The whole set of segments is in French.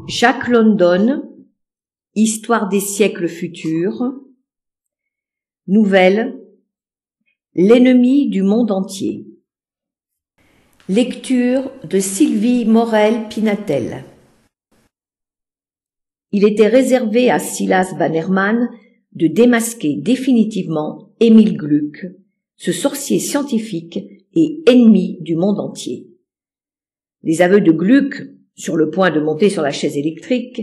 Jack London, Histoire des siècles futurs. Nouvelle, L'ennemi du monde entier. Lecture de Sylvie Morel-Pinatel. Il était réservé à Silas Bannerman de démasquer définitivement Émile Gluck, ce sorcier scientifique et ennemi du monde entier. Les aveux de Gluck, sur le point de monter sur la chaise électrique,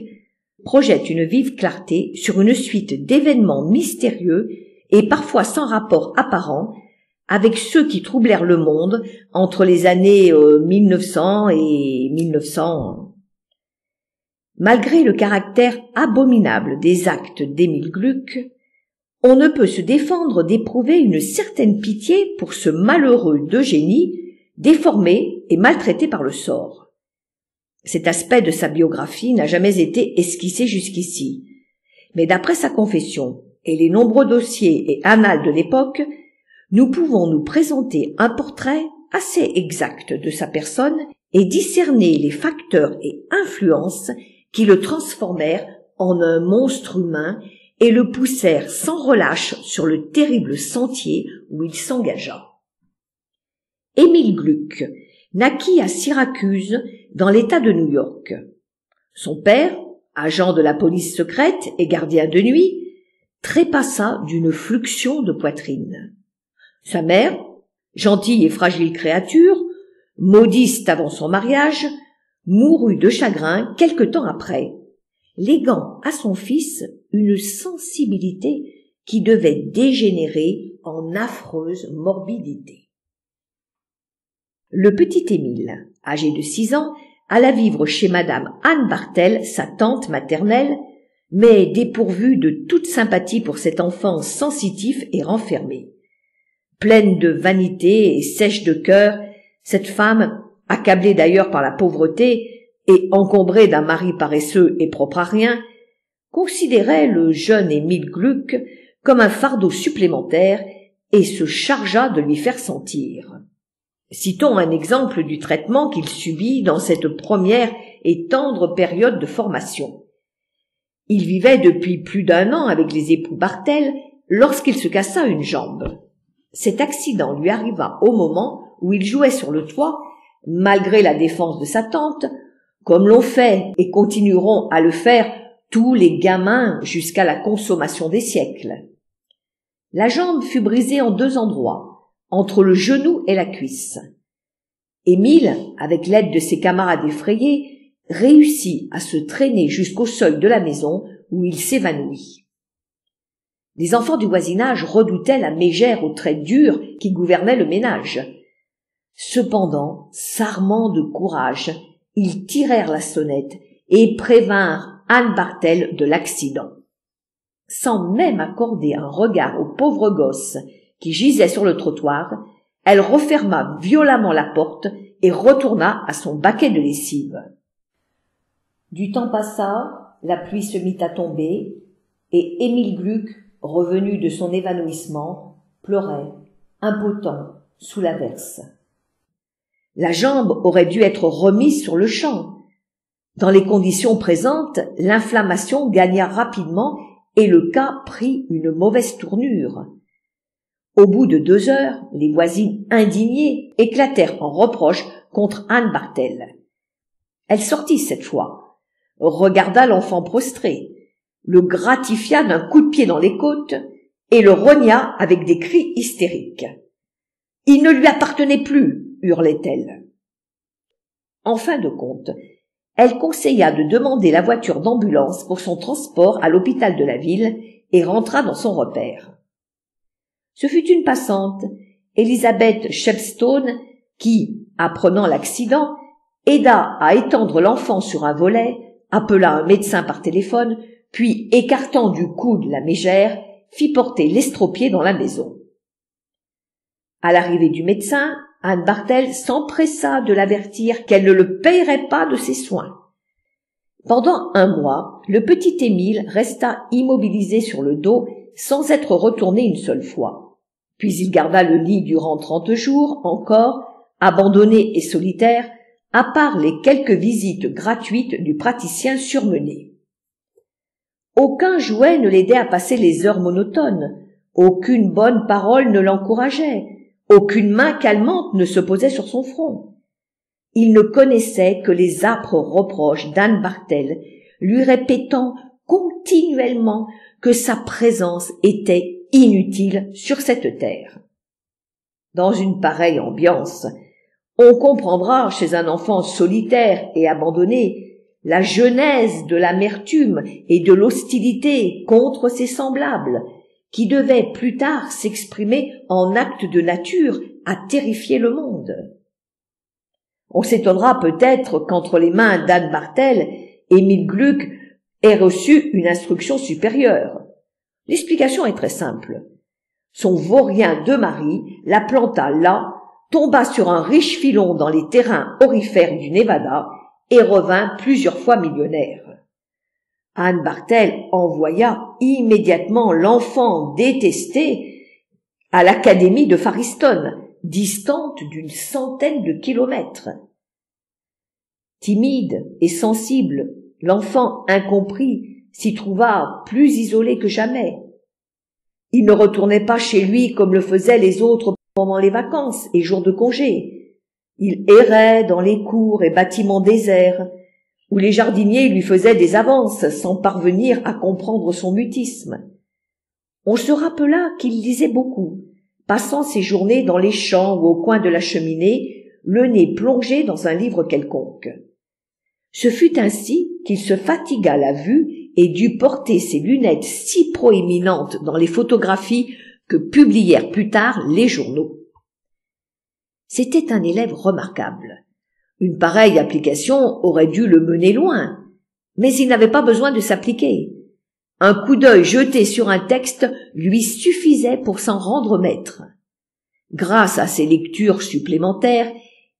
projettent une vive clarté sur une suite d'événements mystérieux et parfois sans rapport apparent avec ceux qui troublèrent le monde entre les années 1900 et 1900. Malgré le caractère abominable des actes d'Émile Gluck, on ne peut se défendre d'éprouver une certaine pitié pour ce malheureux d'Eugénie, déformé et maltraité par le sort. Cet aspect de sa biographie n'a jamais été esquissé jusqu'ici, mais d'après sa confession et les nombreux dossiers et annales de l'époque, nous pouvons nous présenter un portrait assez exact de sa personne et discerner les facteurs et influences qui le transformèrent en un monstre humain et le poussèrent sans relâche sur le terrible sentier où il s'engagea. Émile Gluck naquit à Syracuse, dans l'État de New York. Son père, agent de la police secrète et gardien de nuit, trépassa d'une fluxion de poitrine. Sa mère, gentille et fragile créature, modiste avant son mariage, mourut de chagrin quelque temps après, léguant à son fils une sensibilité qui devait dégénérer en affreuse morbidité. Le petit Émile, âgé de 6 ans, alla vivre chez madame Anne Bartel, sa tante maternelle, mais dépourvue de toute sympathie pour cet enfant sensitif et renfermé. Pleine de vanité et sèche de cœur, cette femme, accablée d'ailleurs par la pauvreté et encombrée d'un mari paresseux et propre à rien, considérait le jeune Émile Gluck comme un fardeau supplémentaire et se chargea de lui faire sentir. Citons un exemple du traitement qu'il subit dans cette première et tendre période de formation. Il vivait depuis plus d'1 an avec les époux Bartel lorsqu'il se cassa une jambe. Cet accident lui arriva au moment où il jouait sur le toit, malgré la défense de sa tante, comme l'ont fait et continueront à le faire tous les gamins jusqu'à la consommation des siècles. La jambe fut brisée en 2 endroits, entre le genou et la cuisse. Émile, avec l'aide de ses camarades effrayés, réussit à se traîner jusqu'au seuil de la maison où il s'évanouit. Les enfants du voisinage redoutaient la mégère aux traits durs qui gouvernait le ménage. Cependant, s'armant de courage, ils tirèrent la sonnette et prévinrent Anne Bartel de l'accident. Sans même accorder un regard au pauvre gosse qui gisait sur le trottoir, elle referma violemment la porte et retourna à son baquet de lessive. Du temps passa, la pluie se mit à tomber, et Émile Gluck, revenu de son évanouissement, pleurait, impotent, sous l'averse. La jambe aurait dû être remise sur le champ. Dans les conditions présentes, l'inflammation gagna rapidement et le cas prit une mauvaise tournure. Au bout de 2 heures, les voisines indignées éclatèrent en reproches contre Anne Bartel. Elle sortit cette fois, regarda l'enfant prostré, le gratifia d'un coup de pied dans les côtes et le rogna avec des cris hystériques. « Il ne lui appartenait plus !» hurlait-elle. En fin de compte, elle conseilla de demander la voiture d'ambulance pour son transport à l'hôpital de la ville et rentra dans son repère. Ce fut une passante, Elizabeth Shepstone, qui, apprenant l'accident, aida à étendre l'enfant sur un volet, appela un médecin par téléphone, puis, écartant du coude la mégère, fit porter l'estropié dans la maison. À l'arrivée du médecin, Anne Bartel s'empressa de l'avertir qu'elle ne le payerait pas de ses soins. Pendant 1 mois, le petit Émile resta immobilisé sur le dos sans être retourné une seule fois. Puis il garda le lit durant 30 jours encore, abandonné et solitaire, à part les quelques visites gratuites du praticien surmené. Aucun jouet ne l'aidait à passer les heures monotones, aucune bonne parole ne l'encourageait, aucune main calmante ne se posait sur son front. Il ne connaissait que les âpres reproches d'Anne Bartel, lui répétant continuellement que sa présence était inutile sur cette terre. Dans une pareille ambiance, on comprendra chez un enfant solitaire et abandonné la genèse de l'amertume et de l'hostilité contre ses semblables, qui devait plus tard s'exprimer en actes de nature à terrifier le monde. On s'étonnera peut-être qu'entre les mains d'Anne Bartel, Émile Gluck ait reçu une instruction supérieure. L'explication est très simple. Son vaurien de mari la planta là, tomba sur un riche filon dans les terrains aurifères du Nevada et revint plusieurs fois millionnaire. Anne Bartel envoya immédiatement l'enfant détesté à l'académie de Fariston, distante d'une centaine de kilomètres. Timide et sensible, l'enfant incompris s'y trouva plus isolé que jamais. Il ne retournait pas chez lui comme le faisaient les autres pendant les vacances et jours de congé. Il errait dans les cours et bâtiments déserts, où les jardiniers lui faisaient des avances sans parvenir à comprendre son mutisme. On se rappela qu'il lisait beaucoup, passant ses journées dans les champs ou au coin de la cheminée, le nez plongé dans un livre quelconque. Ce fut ainsi qu'il se fatigua la vue et dut porter ses lunettes si proéminentes dans les photographies que publièrent plus tard les journaux. C'était un élève remarquable. Une pareille application aurait dû le mener loin, mais il n'avait pas besoin de s'appliquer. Un coup d'œil jeté sur un texte lui suffisait pour s'en rendre maître. Grâce à ces lectures supplémentaires,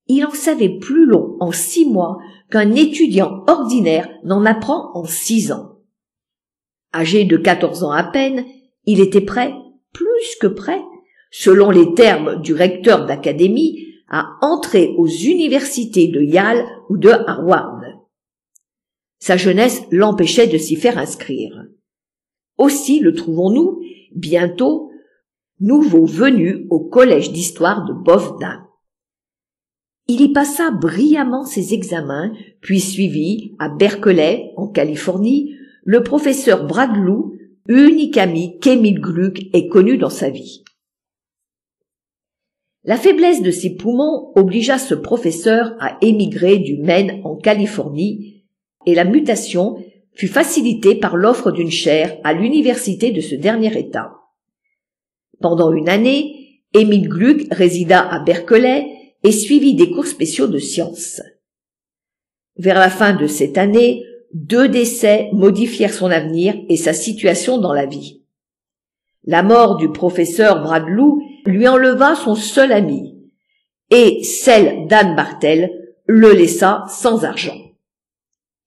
il en savait plus long en 6 mois qu'un étudiant ordinaire n'en apprend en 6 ans. Âgé de 14 ans à peine, il était prêt, plus que prêt, selon les termes du recteur d'académie, à entrer aux universités de Yale ou de Harvard. Sa jeunesse l'empêchait de s'y faire inscrire. Aussi le trouvons-nous, bientôt, nouveau venu au collège d'histoire de Bovdin. Il y passa brillamment ses examens, puis suivit, à Berkeley, en Californie, le professeur Bradley, unique ami qu'Émile Gluck ait connu dans sa vie. La faiblesse de ses poumons obligea ce professeur à émigrer du Maine en Californie, et la mutation fut facilitée par l'offre d'une chaire à l'université de ce dernier État. Pendant une année, Émile Gluck résida à Berkeley et suivit des cours spéciaux de sciences. Vers la fin de cette année, 2 décès modifièrent son avenir et sa situation dans la vie. La mort du professeur Bradley lui enleva son seul ami, et celle d'Anne Bartel le laissa sans argent.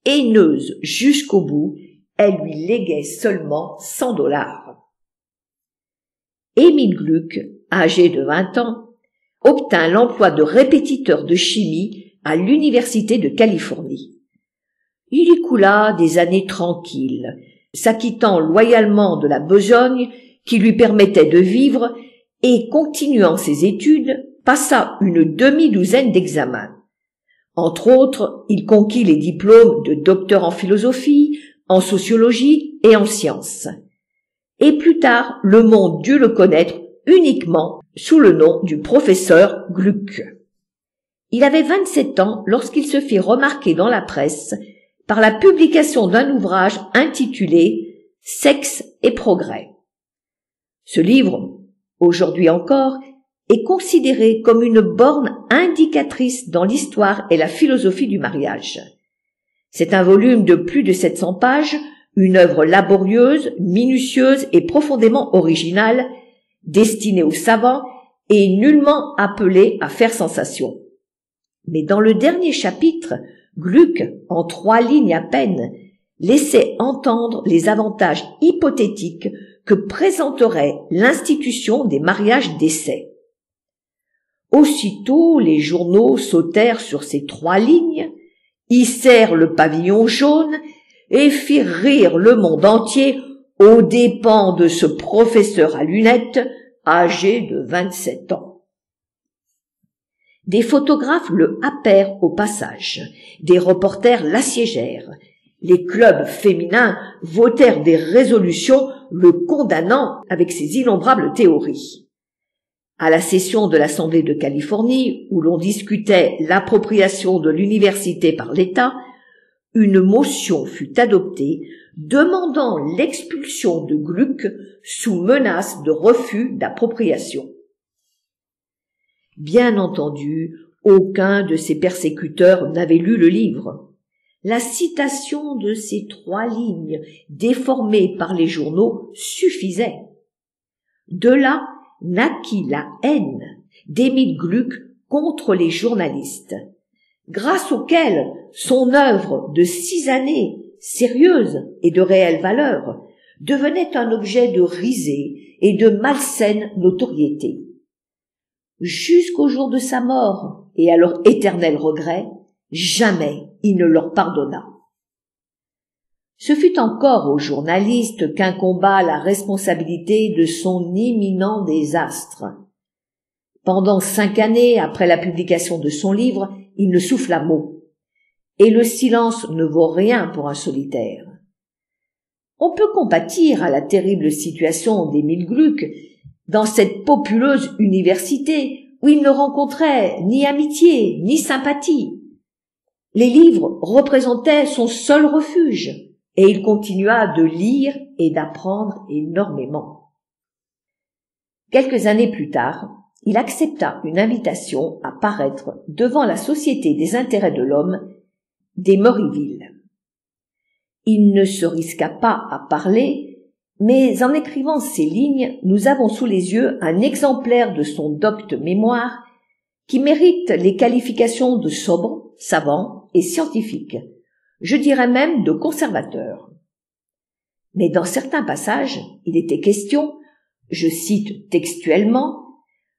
Haineuse jusqu'au bout, elle lui léguait seulement $100. Émile Gluck, âgé de 20 ans, obtint l'emploi de répétiteur de chimie à l'Université de Californie. Il y coula des années tranquilles, s'acquittant loyalement de la besogne qui lui permettait de vivre et, continuant ses études, passa une demi-douzaine d'examens. Entre autres, il conquit les diplômes de docteur en philosophie, en sociologie et en sciences. Et plus tard, le monde dut le connaître uniquement sous le nom du professeur Gluck. Il avait 27 ans lorsqu'il se fit remarquer dans la presse par la publication d'un ouvrage intitulé « Sexe et progrès ». Ce livre, aujourd'hui encore, est considéré comme une borne indicatrice dans l'histoire et la philosophie du mariage. C'est un volume de plus de 700 pages, une œuvre laborieuse, minutieuse et profondément originale, destinée aux savants et nullement appelée à faire sensation. Mais dans le dernier chapitre, Gluck, en 3 lignes à peine, laissait entendre les avantages hypothétiques que présenterait l'institution des mariages d'essai. Aussitôt les journaux sautèrent sur ces 3 lignes, hissèrent le pavillon jaune et firent rire le monde entier aux dépens de ce professeur à lunettes âgé de 27 ans. Des photographes le happèrent au passage, des reporters l'assiégèrent, les clubs féminins votèrent des résolutions le condamnant avec ses innombrables théories. À la session de l'Assemblée de Californie, où l'on discutait l'appropriation de l'université par l'État, une motion fut adoptée demandant l'expulsion de Gluck sous menace de refus d'appropriation. Bien entendu, aucun de ses persécuteurs n'avait lu le livre. La citation de ces 3 lignes, déformées par les journaux, suffisait. De là naquit la haine d'Émile Gluck contre les journalistes, grâce auquel son œuvre de 6 années, sérieuse et de réelle valeur, devenait un objet de risée et de malsaine notoriété. Jusqu'au jour de sa mort, et à leur éternel regret, jamais il ne leur pardonna. Ce fut encore aux journalistes qu'incomba la responsabilité de son imminent désastre. Pendant 5 années après la publication de son livre, il ne souffla mot. Et le silence ne vaut rien pour un solitaire. On peut compatir à la terrible situation d'Émile Gluck dans cette populeuse université où il ne rencontrait ni amitié ni sympathie. Les livres représentaient son seul refuge et il continua de lire et d'apprendre énormément. Quelques années plus tard, il accepta une invitation à paraître devant la Société des intérêts de l'homme d'Emeryville. Il ne se risqua pas à parler, mais en écrivant ces lignes, nous avons sous les yeux un exemplaire de son docte mémoire qui mérite les qualifications de sobre, savant et scientifique, je dirais même de conservateur. Mais dans certains passages, il était question, je cite textuellement,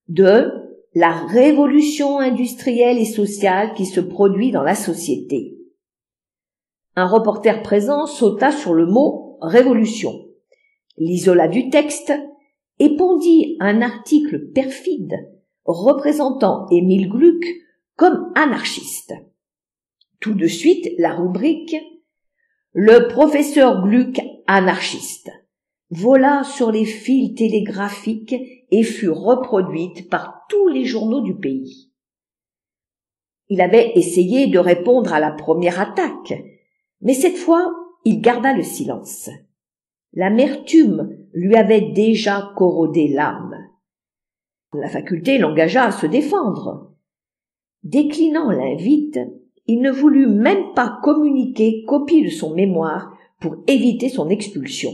de la révolution industrielle et sociale qui se produit dans la société. Un reporter présent sauta sur le mot « révolution », l'isola du texte et pondit un article perfide représentant Émile Gluck comme anarchiste. Tout de suite, la rubrique « Le professeur Gluck anarchiste » vola sur les fils télégraphiques et fut reproduite par tous les journaux du pays. Il avait essayé de répondre à la première attaque, mais cette fois, il garda le silence. L'amertume lui avait déjà corrodé l'âme. La faculté l'engagea à se défendre. Déclinant l'invite, il ne voulut même pas communiquer copie de son mémoire pour éviter son expulsion.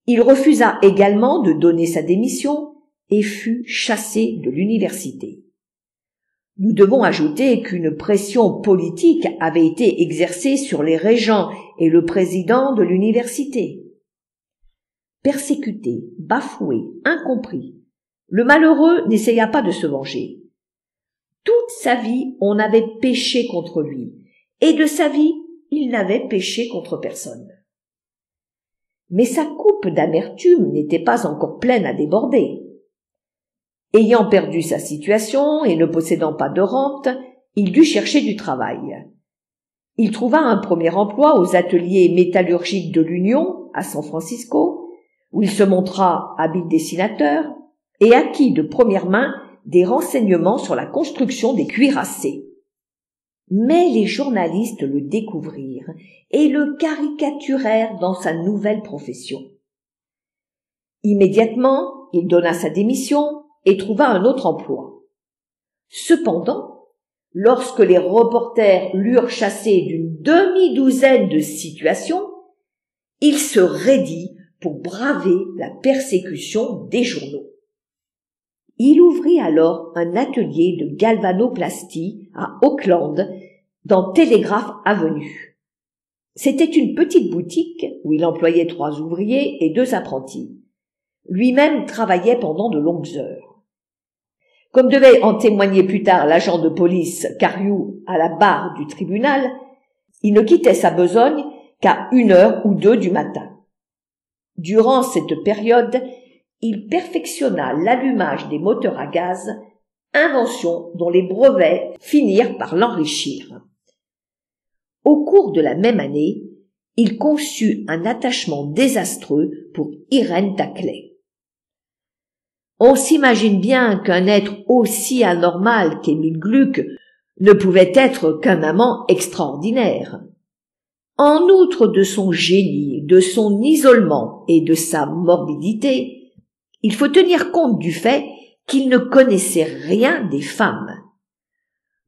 Il refusa également de donner sa démission et fut chassé de l'université. Nous devons ajouter qu'une pression politique avait été exercée sur les régents et le président de l'université. Persécuté, bafoué, incompris, le malheureux n'essaya pas de se venger. Toute sa vie, on avait péché contre lui, et de sa vie, il n'avait péché contre personne. Mais sa coupe d'amertume n'était pas encore pleine à déborder. Ayant perdu sa situation et ne possédant pas de rente, il dut chercher du travail. Il trouva un premier emploi aux ateliers métallurgiques de l'Union, à San Francisco, où il se montra habile dessinateur et acquit de première main des renseignements sur la construction des cuirassés. Mais les journalistes le découvrirent et le caricaturèrent dans sa nouvelle profession. Immédiatement, il donna sa démission et trouva un autre emploi. Cependant, lorsque les reporters l'eurent chassé d'une demi-douzaine de situations, il se raidit pour braver la persécution des journaux. Il ouvrit alors un atelier de galvanoplastie à Oakland, dans Telegraph Avenue. C'était une petite boutique où il employait 3 ouvriers et 2 apprentis. Lui-même travaillait pendant de longues heures. Comme devait en témoigner plus tard l'agent de police Cariou à la barre du tribunal, il ne quittait sa besogne qu'à 1h ou 2 du matin. Durant cette période, il perfectionna l'allumage des moteurs à gaz, invention dont les brevets finirent par l'enrichir. Au cours de la même année, il conçut un attachement désastreux pour Irène Taclay. On s'imagine bien qu'un être aussi anormal qu'Émile Gluck ne pouvait être qu'un amant extraordinaire. En outre de son génie, de son isolement et de sa morbidité, il faut tenir compte du fait qu'il ne connaissait rien des femmes.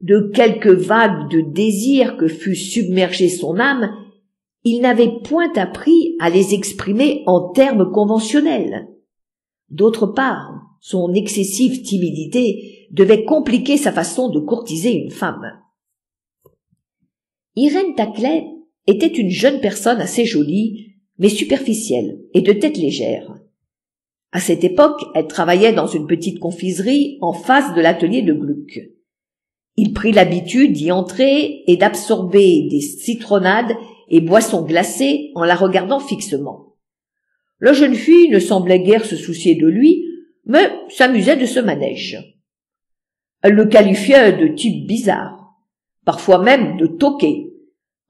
De quelques vagues de désir que fût submergée son âme, il n'avait point appris à les exprimer en termes conventionnels. D'autre part, son excessive timidité devait compliquer sa façon de courtiser une femme. Irène Taclay était une jeune personne assez jolie, mais superficielle et de tête légère. À cette époque, elle travaillait dans une petite confiserie en face de l'atelier de Gluck. Il prit l'habitude d'y entrer et d'absorber des citronnades et boissons glacées en la regardant fixement. La jeune fille ne semblait guère se soucier de lui, mais s'amusait de ce manège. Elle le qualifiait de type bizarre, parfois même de toqué,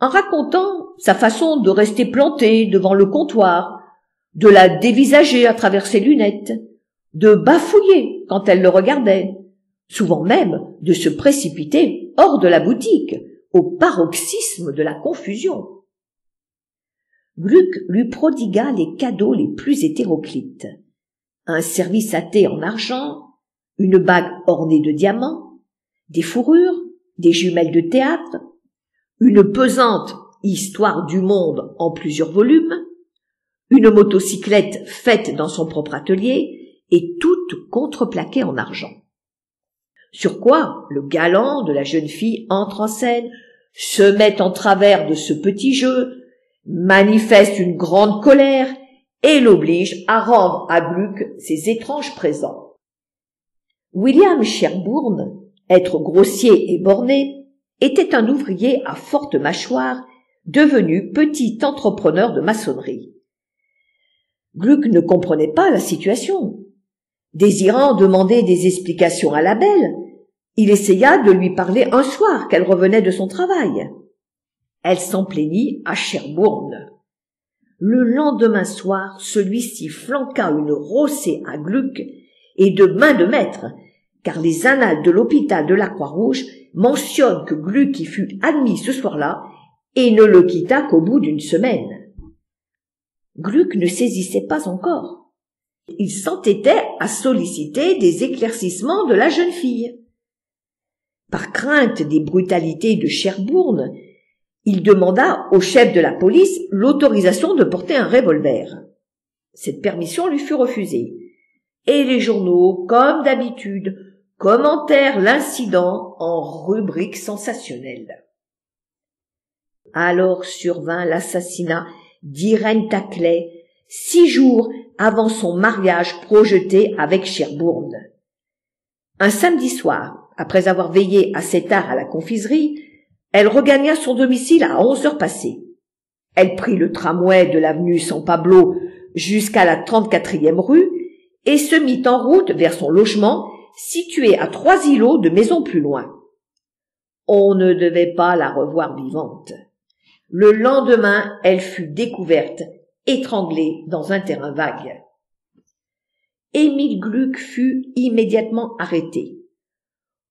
en racontant sa façon de rester planté devant le comptoir, de la dévisager à travers ses lunettes, de bafouiller quand elle le regardait, souvent même de se précipiter hors de la boutique, au paroxysme de la confusion. Gluck lui prodigua les cadeaux les plus hétéroclites. Un service à thé en argent, une bague ornée de diamants, des fourrures, des jumelles de théâtre, une pesante histoire du monde en plusieurs volumes, une motocyclette faite dans son propre atelier et toute contreplaquée en argent. Sur quoi le galant de la jeune fille entre en scène, se met en travers de ce petit jeu, manifeste une grande colère et l'oblige à rendre à Gluck ses étranges présents. William Sherbourne, être grossier et borné, était un ouvrier à forte mâchoire, devenu petit entrepreneur de maçonnerie. Gluck ne comprenait pas la situation. Désirant demander des explications à la belle, il essaya de lui parler un soir qu'elle revenait de son travail. Elle s'en plaignit à Sherbourne. Le lendemain soir, celui-ci flanqua une rossée à Gluck et de main de maître, car les annales de l'hôpital de la Croix-Rouge mentionnent que Gluck y fut admis ce soir-là et ne le quitta qu'au bout d'une semaine. Gluck ne saisissait pas encore. Il s'entêtait à solliciter des éclaircissements de la jeune fille. Par crainte des brutalités de Sherbourne, il demanda au chef de la police l'autorisation de porter un revolver. Cette permission lui fut refusée, et les journaux, comme d'habitude, commentèrent l'incident en rubrique sensationnelle. Alors survint l'assassinat d'Irène Taclay, 6 jours avant son mariage projeté avec Sherbourne. Un samedi soir, après avoir veillé assez tard à la confiserie, elle regagna son domicile à 11h passées. Elle prit le tramway de l'avenue San Pablo jusqu'à la 34e rue et se mit en route vers son logement situé à 3 îlots de maisons plus loin. On ne devait pas la revoir vivante. Le lendemain, elle fut découverte, étranglée dans un terrain vague. Émile Gluck fut immédiatement arrêté.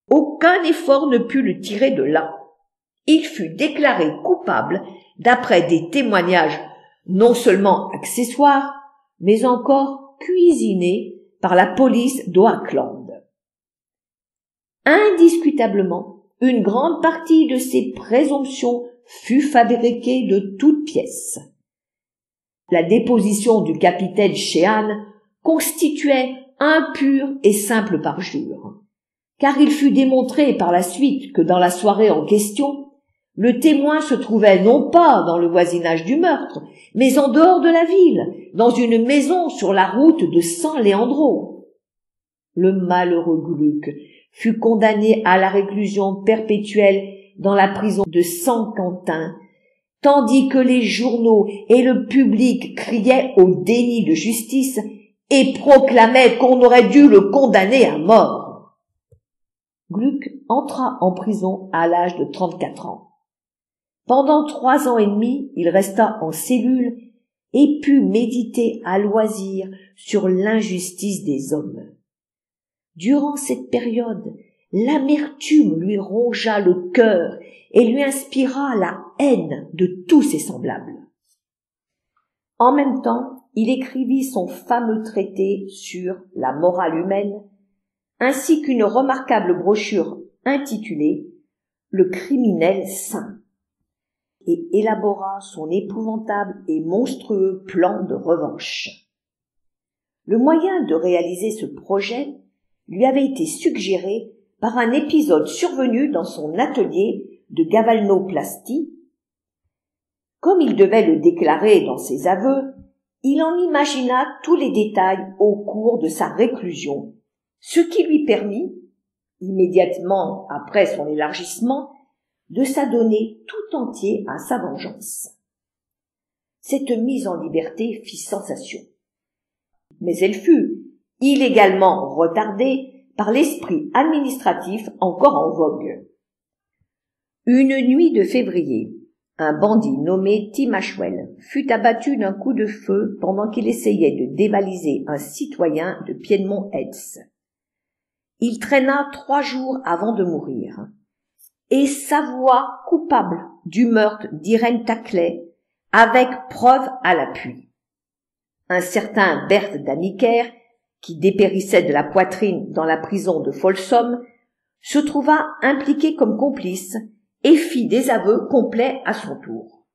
Aucun effort ne put le tirer de là. Il fut déclaré coupable d'après des témoignages non seulement accessoires, mais encore cuisinés par la police d'Oakland. Indiscutablement, une grande partie de ces présomptions fut fabriquée de toutes pièces. La déposition du capitaine Sheehan constituait un pur et simple parjure, car il fut démontré par la suite que dans la soirée en question, le témoin se trouvait non pas dans le voisinage du meurtre, mais en dehors de la ville, dans une maison sur la route de San Leandro. Le malheureux Gluck fut condamné à la réclusion perpétuelle dans la prison de Saint-Quentin, tandis que les journaux et le public criaient au déni de justice et proclamaient qu'on aurait dû le condamner à mort. Gluck entra en prison à l'âge de 34 ans. Pendant 3 ans et demi, il resta en cellule et put méditer à loisir sur l'injustice des hommes. Durant cette période, l'amertume lui rongea le cœur et lui inspira la haine de tous ses semblables. En même temps, il écrivit son fameux traité sur la morale humaine, ainsi qu'une remarquable brochure intitulée « Le criminel saint », et élabora son épouvantable et monstrueux plan de revanche. Le moyen de réaliser ce projet lui avait été suggéré par un épisode survenu dans son atelier de gavalnoplastie. Comme il devait le déclarer dans ses aveux, il en imagina tous les détails au cours de sa réclusion, ce qui lui permit, immédiatement après son élargissement, de s'adonner tout entier à sa vengeance. Cette mise en liberté fit sensation. Mais elle fut illégalement retardée par l'esprit administratif encore en vogue. Une nuit de février, un bandit nommé Tim Ashwell fut abattu d'un coup de feu pendant qu'il essayait de dévaliser un citoyen de Piedmont Heights. Il traîna 3 jours avant de mourir, et s'avoua coupable du meurtre d'Irene Tackley, avec preuve à l'appui. Un certain Bert Daniker, qui dépérissait de la poitrine dans la prison de Folsom, se trouva impliqué comme complice et fit des aveux complets à son tour.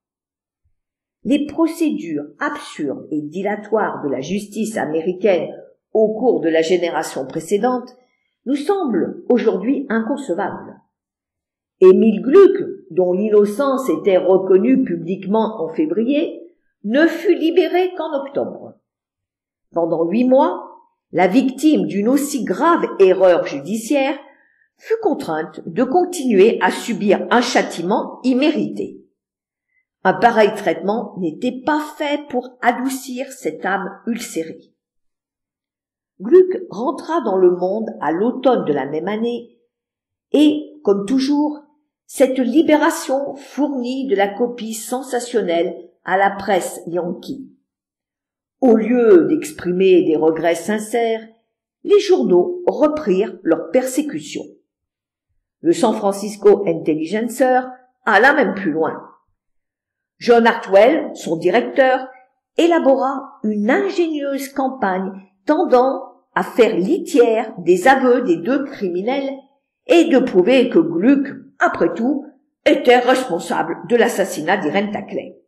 Les procédures absurdes et dilatoires de la justice américaine au cours de la génération précédente nous semblent aujourd'hui inconcevables. Émile Gluck, dont l'innocence était reconnue publiquement en février, ne fut libéré qu'en octobre. Pendant 8 mois, la victime d'une aussi grave erreur judiciaire fut contrainte de continuer à subir un châtiment immérité. Un pareil traitement n'était pas fait pour adoucir cette âme ulcérée. Gluck rentra dans le monde à l'automne de la même année et, comme toujours, cette libération fournit de la copie sensationnelle à la presse yankee. Au lieu d'exprimer des regrets sincères, les journaux reprirent leur persécution. Le San Francisco Intelligencer alla même plus loin. John Hartwell, son directeur, élabora une ingénieuse campagne tendant à faire litière des aveux des 2 criminels et de prouver que Gluck, après tout, était responsable de l'assassinat d'Irene Tackley.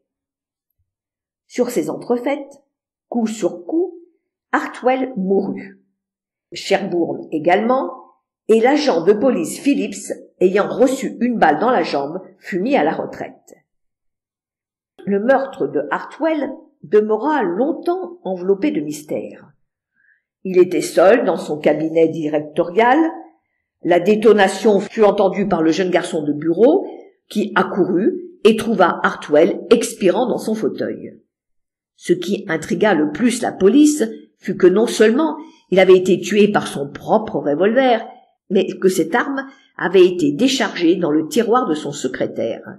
Sur ces entrefaites, coup sur coup, Hartwell mourut. Sherburne également, et l'agent de police Phillips, ayant reçu une balle dans la jambe, fut mis à la retraite. Le meurtre de Hartwell demeura longtemps enveloppé de mystère. Il était seul dans son cabinet directorial. La détonation fut entendue par le jeune garçon de bureau, qui accourut et trouva Hartwell expirant dans son fauteuil. Ce qui intrigua le plus la police fut que non seulement il avait été tué par son propre revolver, mais que cette arme avait été déchargée dans le tiroir de son secrétaire.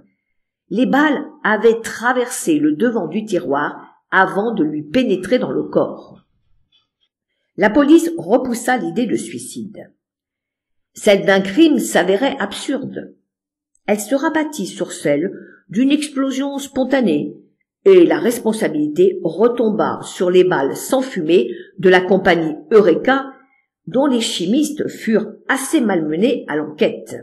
Les balles avaient traversé le devant du tiroir avant de lui pénétrer dans le corps. La police repoussa l'idée de suicide. Celle d'un crime s'avérait absurde. Elle se rabattit sur celle d'une explosion spontanée, et la responsabilité retomba sur les balles sans fumée de la compagnie Eureka, dont les chimistes furent assez malmenés à l'enquête.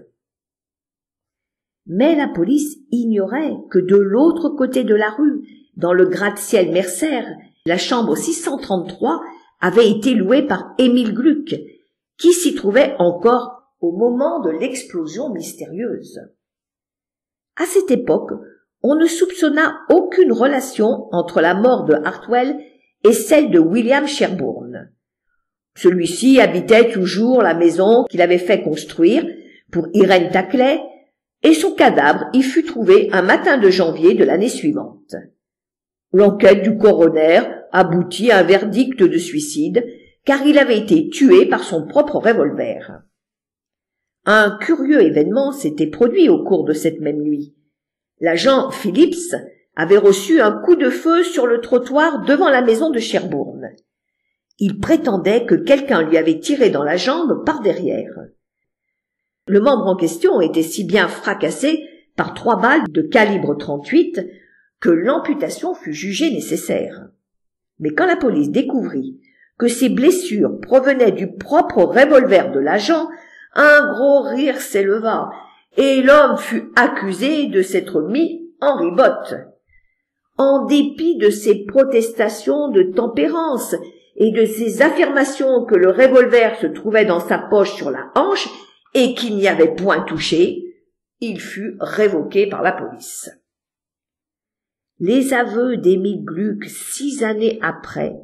Mais la police ignorait que de l'autre côté de la rue, dans le gratte-ciel Mercer, la chambre 633 avait été louée par Émile Gluck, qui s'y trouvait encore au moment de l'explosion mystérieuse. À cette époque, on ne soupçonna aucune relation entre la mort de Hartwell et celle de William Sherburne. Celui-ci habitait toujours la maison qu'il avait fait construire pour Irène Taclay, et son cadavre y fut trouvé un matin de janvier de l'année suivante. L'enquête du coroner aboutit à un verdict de suicide, car il avait été tué par son propre revolver. Un curieux événement s'était produit au cours de cette même nuit. L'agent Phillips avait reçu un coup de feu sur le trottoir devant la maison de Sherbourne. Il prétendait que quelqu'un lui avait tiré dans la jambe par derrière. Le membre en question était si bien fracassé par 3 balles de calibre 38 que l'amputation fut jugée nécessaire. Mais quand la police découvrit que ces blessures provenaient du propre revolver de l'agent, un gros rire s'éleva et l'homme fut accusé de s'être mis en ribote. En dépit de ses protestations de tempérance et de ses affirmations que le revolver se trouvait dans sa poche sur la hanche et qu'il n'y avait point touché, il fut révoqué par la police. Les aveux d'Émile Gluck 6 années après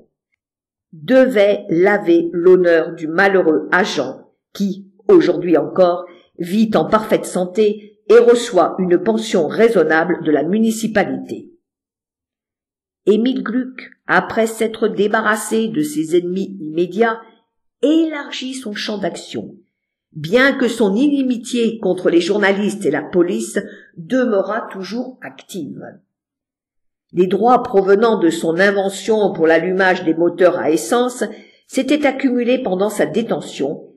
devaient laver l'honneur du malheureux agent qui, aujourd'hui encore, vit en parfaite santé et reçoit une pension raisonnable de la municipalité. Émile Gluck, après s'être débarrassé de ses ennemis immédiats, élargit son champ d'action, bien que son inimitié contre les journalistes et la police demeura toujours active. Les droits provenant de son invention pour l'allumage des moteurs à essence s'étaient accumulés pendant sa détention,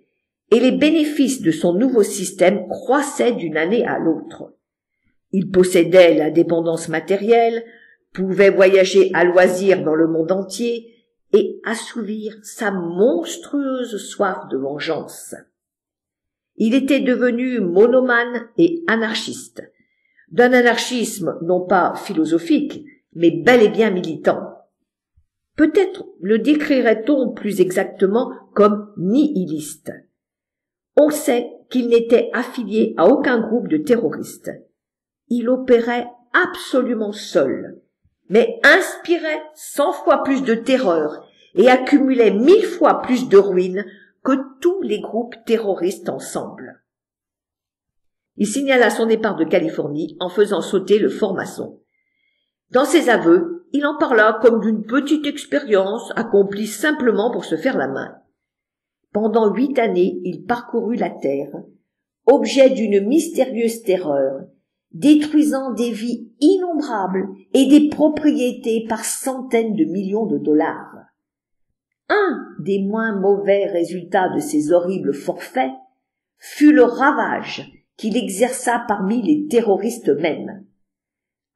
et les bénéfices de son nouveau système croissaient d'une année à l'autre. Il possédait l'indépendance matérielle, pouvait voyager à loisir dans le monde entier et assouvir sa monstrueuse soif de vengeance. Il était devenu monomane et anarchiste, d'un anarchisme non pas philosophique, mais bel et bien militant. Peut-être le décrirait-on plus exactement comme nihiliste. On sait qu'il n'était affilié à aucun groupe de terroristes. Il opérait absolument seul, mais inspirait 100 fois plus de terreur et accumulait 1000 fois plus de ruines que tous les groupes terroristes ensemble. Il signala son départ de Californie en faisant sauter le fort Mason. Dans ses aveux, il en parla comme d'une petite expérience accomplie simplement pour se faire la main. Pendant 8 années, il parcourut la terre, objet d'une mystérieuse terreur, détruisant des vies innombrables et des propriétés par centaines de millions de dollars. Un des moins mauvais résultats de ces horribles forfaits fut le ravage qu'il exerça parmi les terroristes eux-mêmes.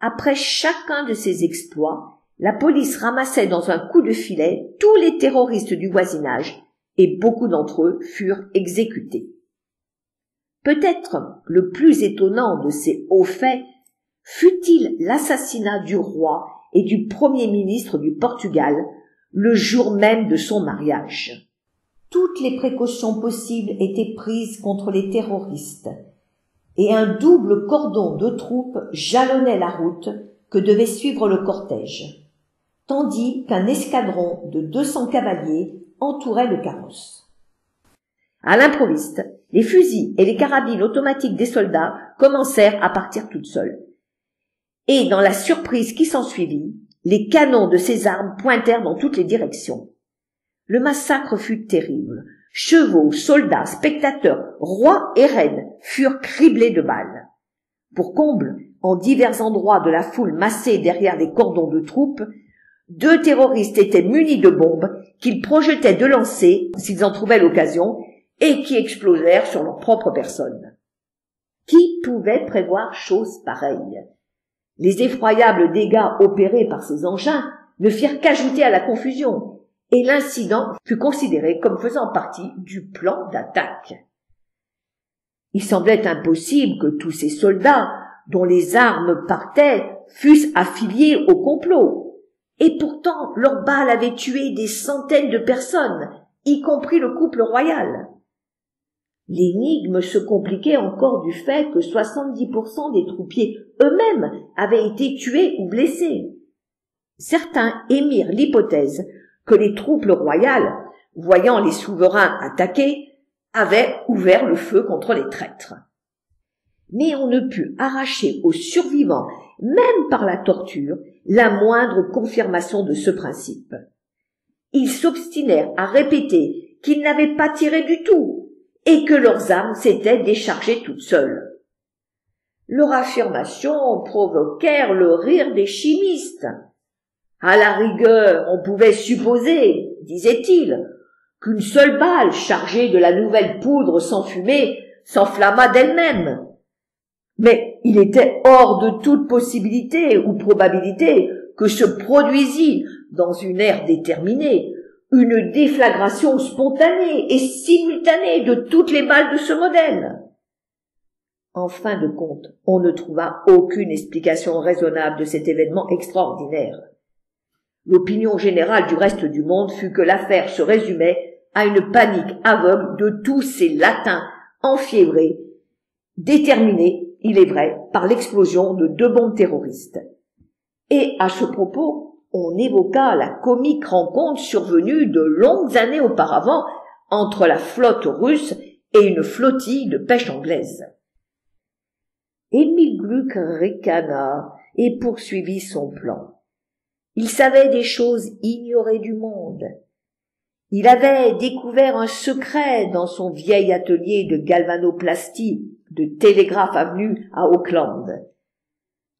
Après chacun de ces exploits, la police ramassait dans un coup de filet tous les terroristes du voisinage et beaucoup d'entre eux furent exécutés. Peut-être le plus étonnant de ces hauts faits fut-il l'assassinat du roi et du premier ministre du Portugal le jour même de son mariage. Toutes les précautions possibles étaient prises contre les terroristes, et un double cordon de troupes jalonnait la route que devait suivre le cortège, tandis qu'un escadron de 200 cavaliers entourait le carrosse. À l'improviste, les fusils et les carabines automatiques des soldats commencèrent à partir toutes seules. Et dans la surprise qui s'ensuivit, les canons de ces armes pointèrent dans toutes les directions. Le massacre fut terrible. Chevaux, soldats, spectateurs, rois et reines furent criblés de balles. Pour comble, en divers endroits de la foule massée derrière les cordons de troupes, 2 terroristes étaient munis de bombes qu'ils projetaient de lancer s'ils en trouvaient l'occasion et qui explosèrent sur leur propre personne. Qui pouvait prévoir chose pareille? Les effroyables dégâts opérés par ces engins ne firent qu'ajouter à la confusion, et l'incident fut considéré comme faisant partie du plan d'attaque. Il semblait impossible que tous ces soldats, dont les armes partaient, fussent affiliés au complot, et pourtant leurs balles avaient tué des centaines de personnes, y compris le couple royal. L'énigme se compliquait encore du fait que 70% des troupiers eux-mêmes avaient été tués ou blessés. Certains émirent l'hypothèse que les troupes royales voyant les souverains attaqués, avait ouvert le feu contre les traîtres. Mais on ne put arracher aux survivants, même par la torture, la moindre confirmation de ce principe. Ils s'obstinèrent à répéter qu'ils n'avaient pas tiré du tout et que leurs armes s'étaient déchargées toutes seules. Leurs affirmations provoquèrent le rire des chimistes. À la rigueur, on pouvait supposer, disait-il, qu'une seule balle chargée de la nouvelle poudre sans fumée s'enflamma d'elle-même. Mais il était hors de toute possibilité ou probabilité que se produisit, dans une ère déterminée, une déflagration spontanée et simultanée de toutes les balles de ce modèle. En fin de compte, on ne trouva aucune explication raisonnable de cet événement extraordinaire. L'opinion générale du reste du monde fut que l'affaire se résumait à une panique aveugle de tous ces latins enfiévrés, déterminés, il est vrai, par l'explosion de 2 bombes terroristes. Et à ce propos, on évoqua la comique rencontre survenue de longues années auparavant entre la flotte russe et une flottille de pêche anglaise. Émile Gluck ricana et poursuivit son plan. Il savait des choses ignorées du monde. Il avait découvert un secret dans son vieil atelier de galvanoplastie de Télégraphe Avenue à Auckland.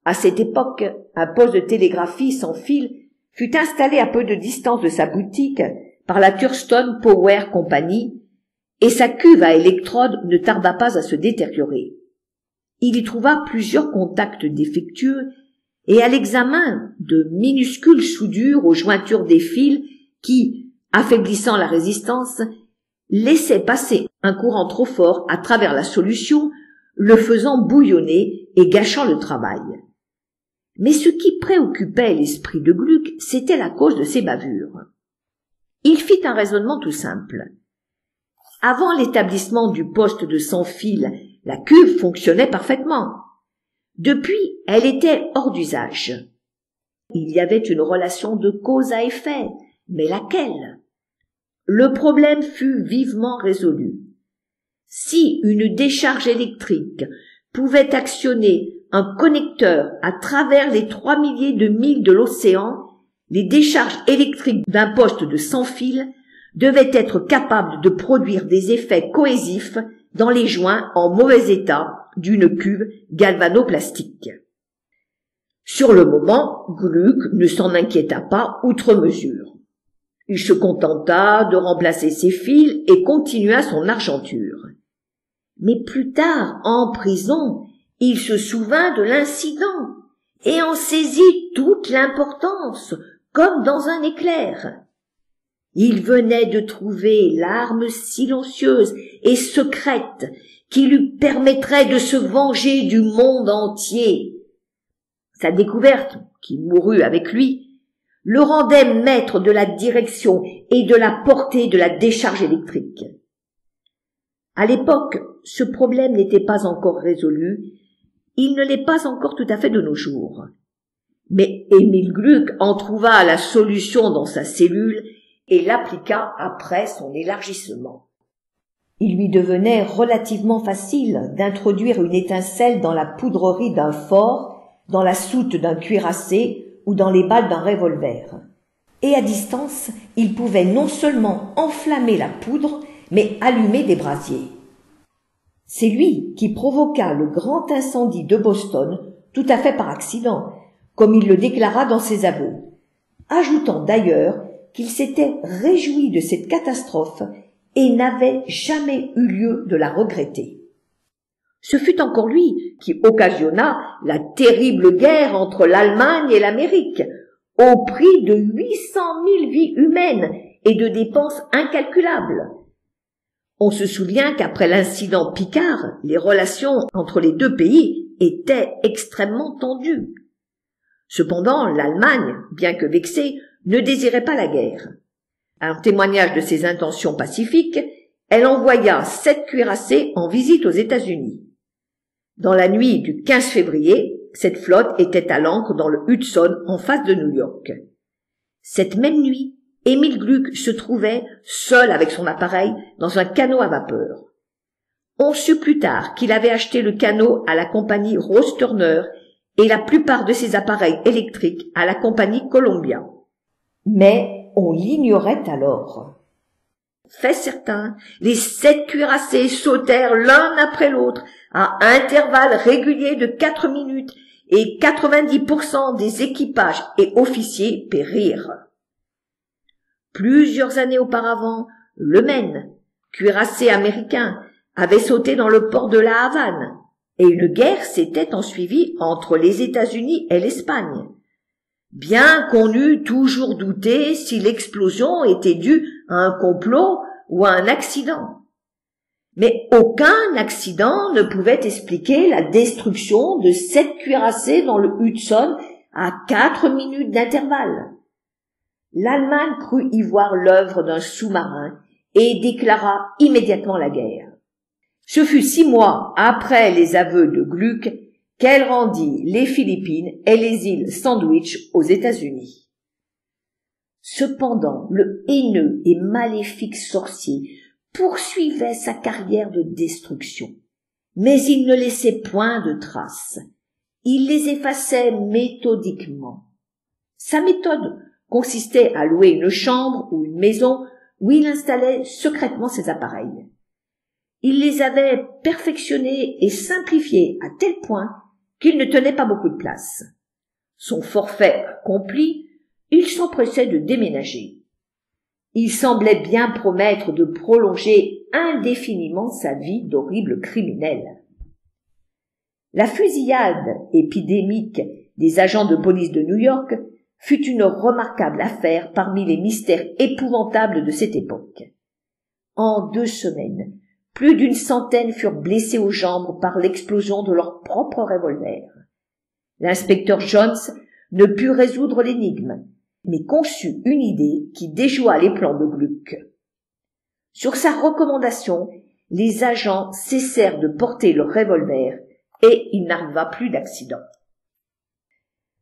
À cette époque, un poste de télégraphie sans fil fut installé à peu de distance de sa boutique par la Thurston Power Company et sa cuve à électrodes ne tarda pas à se détériorer. Il y trouva plusieurs contacts défectueux et à l'examen de minuscules soudures aux jointures des fils qui, affaiblissant la résistance, laissaient passer un courant trop fort à travers la solution, le faisant bouillonner et gâchant le travail. Mais ce qui préoccupait l'esprit de Gluck, c'était la cause de ces bavures. Il fit un raisonnement tout simple. Avant l'établissement du poste de sans fil, la cuve fonctionnait parfaitement. Depuis, elle était hors d'usage. Il y avait une relation de cause à effet, mais laquelle? Le problème fut vivement résolu. Si une décharge électrique pouvait actionner un connecteur à travers les 3 milliers de milles de l'océan, les décharges électriques d'un poste de sans fil devaient être capables de produire des effets cohésifs dans les joints en mauvais état d'une cuve galvanoplastique. Sur le moment, Gluck ne s'en inquiéta pas outre mesure. Il se contenta de remplacer ses fils et continua son argenture. Mais plus tard, en prison, il se souvint de l'incident et en saisit toute l'importance, comme dans un éclair. Il venait de trouver l'arme silencieuse et secrète qui lui permettrait de se venger du monde entier. Sa découverte, qui mourut avec lui, le rendait maître de la direction et de la portée de la décharge électrique. À l'époque, ce problème n'était pas encore résolu, il ne l'est pas encore tout à fait de nos jours. Mais Émile Gluck en trouva la solution dans sa cellule et l'appliqua après son élargissement. Il lui devenait relativement facile d'introduire une étincelle dans la poudrerie d'un fort, dans la soute d'un cuirassé ou dans les balles d'un revolver. Et à distance, il pouvait non seulement enflammer la poudre, mais allumer des brasiers. C'est lui qui provoqua le grand incendie de Boston, tout à fait par accident, comme il le déclara dans ses aveux, ajoutant d'ailleurs qu'il s'était réjoui de cette catastrophe et n'avait jamais eu lieu de la regretter. Ce fut encore lui qui occasionna la terrible guerre entre l'Allemagne et l'Amérique, au prix de 800 000 vies humaines et de dépenses incalculables. On se souvient qu'après l'incident Picard, les relations entre les 2 pays étaient extrêmement tendues. Cependant, l'Allemagne, bien que vexée, ne désirait pas la guerre. En témoignage de ses intentions pacifiques, elle envoya 7 cuirassés en visite aux États-Unis. Dans la nuit du 15 février, cette flotte était à l'ancre dans le Hudson en face de New York. Cette même nuit, Émile Gluck se trouvait, seul avec son appareil, dans un canot à vapeur. On sut plus tard qu'il avait acheté le canot à la compagnie Rose-Turner et la plupart de ses appareils électriques à la compagnie Columbia. Mais on l'ignorait alors. Fait certain, les 7 cuirassés sautèrent l'un après l'autre à intervalles réguliers de 4 minutes et 90% des équipages et officiers périrent. Plusieurs années auparavant, le Maine, cuirassé américain, avait sauté dans le port de la Havane, et une guerre s'était ensuivie entre les États-Unis et l'Espagne. Bien qu'on eût toujours douté si l'explosion était due à un complot ou à un accident. Mais aucun accident ne pouvait expliquer la destruction de 7 cuirassés dans le Hudson à 4 minutes d'intervalle. L'Allemagne crut y voir l'œuvre d'un sous-marin et déclara immédiatement la guerre. Ce fut 6 mois après les aveux de Gluck qu'elle rendit les Philippines et les îles Sandwich aux États-Unis. Cependant, le haineux et maléfique sorcier poursuivait sa carrière de destruction, mais il ne laissait point de traces. Il les effaçait méthodiquement. Sa méthode consistait à louer une chambre ou une maison où il installait secrètement ses appareils. Il les avait perfectionnés et simplifiés à tel point qu'ils ne tenaient pas beaucoup de place. Son forfait accompli, il s'empressait de déménager. Il semblait bien promettre de prolonger indéfiniment sa vie d'horrible criminel. La fusillade épidémique des agents de police de New York fut une remarquable affaire parmi les mystères épouvantables de cette époque. En 2 semaines, plus d'1 centaine furent blessés aux jambes par l'explosion de leur propre revolver. L'inspecteur Jones ne put résoudre l'énigme, mais conçut une idée qui déjoua les plans de Gluck. Sur sa recommandation, les agents cessèrent de porter leurs revolvers et il n'arriva plus d'accident.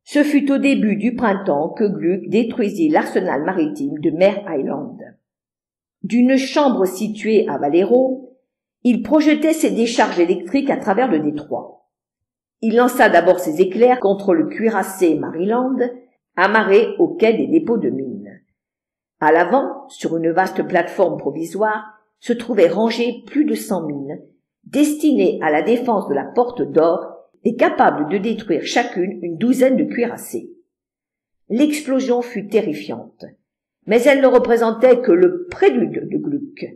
Ce fut au début du printemps que Gluck détruisit l'arsenal maritime de Mare Island. D'une chambre située à Valero, il projetait ses décharges électriques à travers le détroit. Il lança d'abord ses éclairs contre le cuirassé Maryland, amarré au quai des dépôts de mines. À l'avant, sur une vaste plateforme provisoire, se trouvaient rangées plus de 100 mines, destinées à la défense de la porte d'or et capables de détruire chacune une douzaine de cuirassés. L'explosion fut terrifiante, mais elle ne représentait que le prélude de Gluck.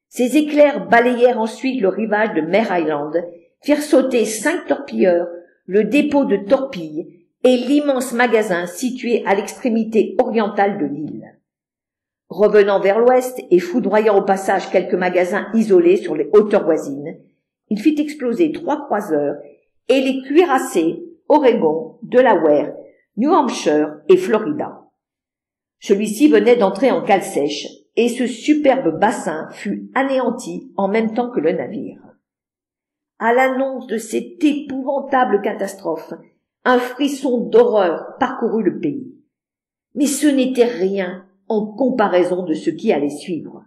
Ces éclairs balayèrent ensuite le rivage de Mare Island, firent sauter 5 torpilleurs, le dépôt de torpilles et l'immense magasin situé à l'extrémité orientale de l'île. Revenant vers l'ouest et foudroyant au passage quelques magasins isolés sur les hauteurs voisines, il fit exploser 3 croiseurs et les cuirassés Oregon, Delaware, New Hampshire et Florida. Celui-ci venait d'entrer en cale sèche et ce superbe bassin fut anéanti en même temps que le navire. À l'annonce de cette épouvantable catastrophe, un frisson d'horreur parcourut le pays. Mais ce n'était rien en comparaison de ce qui allait suivre.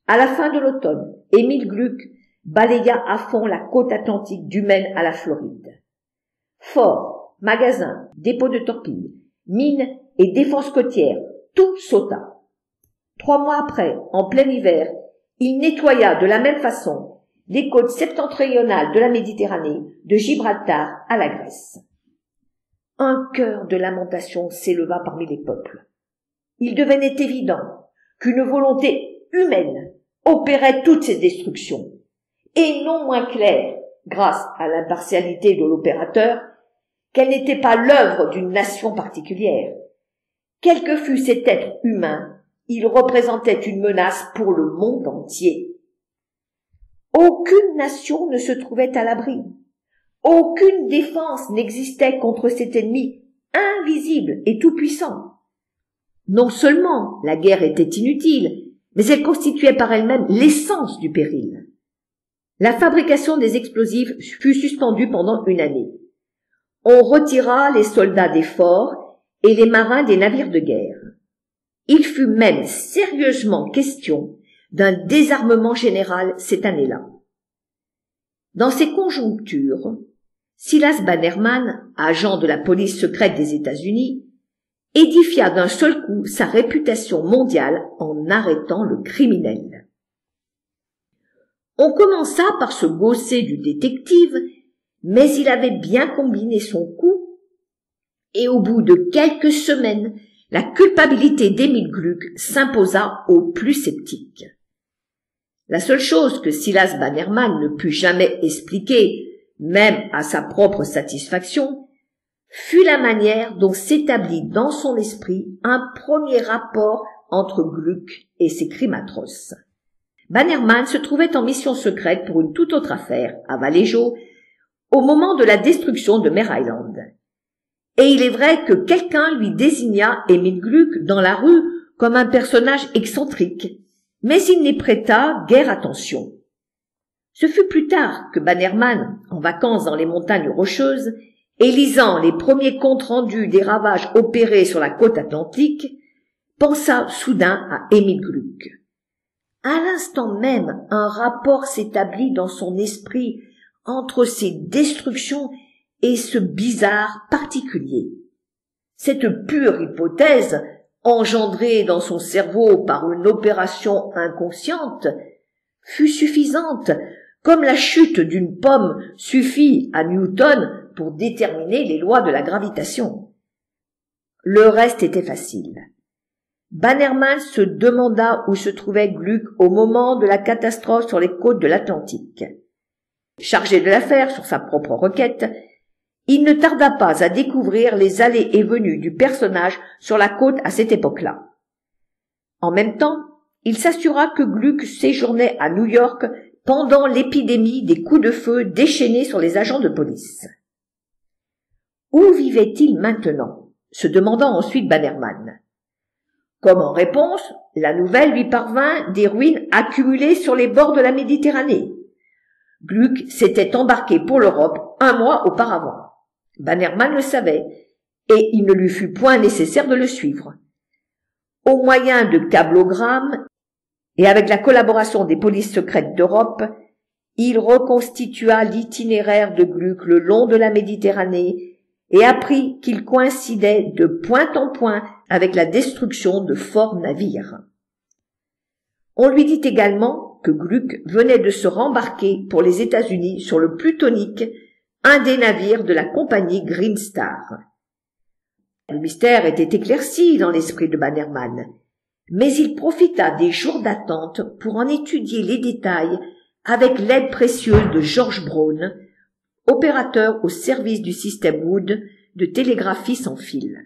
À la fin de l'automne, Émile Gluck balaya à fond la côte atlantique du Maine à la Floride. Forts, magasins, dépôts de torpilles, mines et défenses côtières, tout sauta. 3 mois après, en plein hiver, il nettoya de la même façon les côtes septentrionales de la Méditerranée, de Gibraltar à la Grèce. Un chœur de lamentation s'éleva parmi les peuples. Il devenait évident qu'une volonté humaine opérait toutes ces destructions, et non moins clair, grâce à l'impartialité de l'opérateur, qu'elle n'était pas l'œuvre d'une nation particulière. Quel que fût cet être humain, il représentait une menace pour le monde entier. Aucune nation ne se trouvait à l'abri. Aucune défense n'existait contre cet ennemi invisible et tout-puissant. Non seulement la guerre était inutile, mais elle constituait par elle-même l'essence du péril. La fabrication des explosifs fut suspendue pendant 1 année. On retira les soldats des forts et les marins des navires de guerre. Il fut même sérieusement question d'un désarmement général cette année-là. Dans ces conjonctures, Silas Bannerman, agent de la police secrète des États-Unis, édifia d'un seul coup sa réputation mondiale en arrêtant le criminel. On commença par se gausser du détective, mais il avait bien combiné son coup, et au bout de quelques semaines, la culpabilité d'Emile Gluck s'imposa aux plus sceptiques. La seule chose que Silas Bannerman ne put jamais expliquer, même à sa propre satisfaction, fut la manière dont s'établit dans son esprit un premier rapport entre Gluck et ses crimes atroces. Bannerman se trouvait en mission secrète pour une toute autre affaire, à Vallejo, au moment de la destruction de Mare Island. Et il est vrai que quelqu'un lui désigna Emile Gluck dans la rue comme un personnage excentrique, mais il n'y prêta guère attention. Ce fut plus tard que Bannerman, en vacances dans les montagnes rocheuses, et lisant les premiers comptes rendus des ravages opérés sur la côte atlantique, pensa soudain à Emile Gluck. À l'instant même, un rapport s'établit dans son esprit entre ces destructions et ce bizarre particulier. Cette pure hypothèse, engendrée dans son cerveau par une opération inconsciente, fut suffisante, comme la chute d'une pomme suffit à Newton pour déterminer les lois de la gravitation. Le reste était facile. Bannerman se demanda où se trouvait Gluck au moment de la catastrophe sur les côtes de l'Atlantique. Chargé de l'affaire sur sa propre requête, il ne tarda pas à découvrir les allées et venues du personnage sur la côte à cette époque-là. En même temps, il s'assura que Gluck séjournait à New York pendant l'épidémie des coups de feu déchaînés sur les agents de police. Où vivait-il maintenant? Se demanda ensuite Bannerman. Comme en réponse, la nouvelle lui parvint des ruines accumulées sur les bords de la Méditerranée. Gluck s'était embarqué pour l'Europe 1 mois auparavant. Bannerman le savait, et il ne lui fut point nécessaire de le suivre. Au moyen de cablogrammes, et avec la collaboration des polices secrètes d'Europe, il reconstitua l'itinéraire de Gluck le long de la Méditerranée et apprit qu'il coïncidait de point en point avec la destruction de forts navires. On lui dit également que Gluck venait de se rembarquer pour les États-Unis sur le Plutonic, un des navires de la compagnie Green Star. Le mystère était éclairci dans l'esprit de Bannerman, mais il profita des jours d'attente pour en étudier les détails avec l'aide précieuse de George Brown, opérateur au service du système Wood de télégraphie sans fil.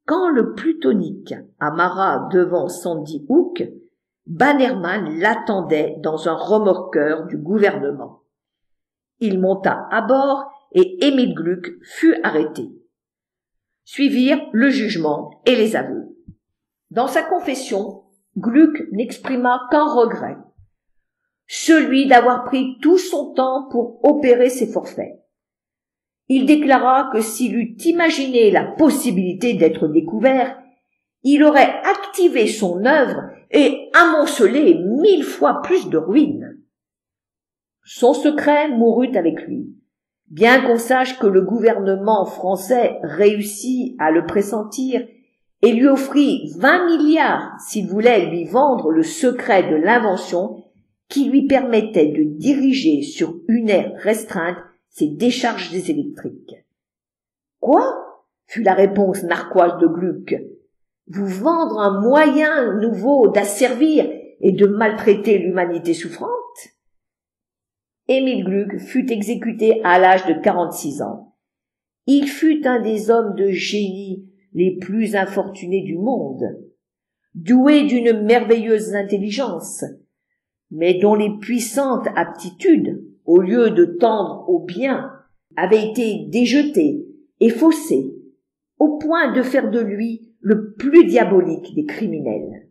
Quand le Plutonic amarra devant Sandy Hook, Bannerman l'attendait dans un remorqueur du gouvernement. Il monta à bord et Emile Gluck fut arrêté. Suivirent le jugement et les aveux. Dans sa confession, Gluck n'exprima qu'un regret, celui d'avoir pris tout son temps pour opérer ses forfaits. Il déclara que s'il eût imaginé la possibilité d'être découvert, il aurait activé son œuvre et amoncelé 1000 fois plus de ruines. Son secret mourut avec lui, bien qu'on sache que le gouvernement français réussit à le pressentir et lui offrit 20 milliards s'il voulait lui vendre le secret de l'invention qui lui permettait de diriger sur une aire restreinte ses décharges électriques. « Quoi ?» fut la réponse narquoise de Gluck. « Vous vendre un moyen nouveau d'asservir et de maltraiter l'humanité souffrante ?» Emile Gluck fut exécuté à l'âge de 46 ans. Il fut un des hommes de génie les plus infortunés du monde, doué d'une merveilleuse intelligence, mais dont les puissantes aptitudes, au lieu de tendre au bien, avaient été déjetées et faussées, au point de faire de lui le plus diabolique des criminels.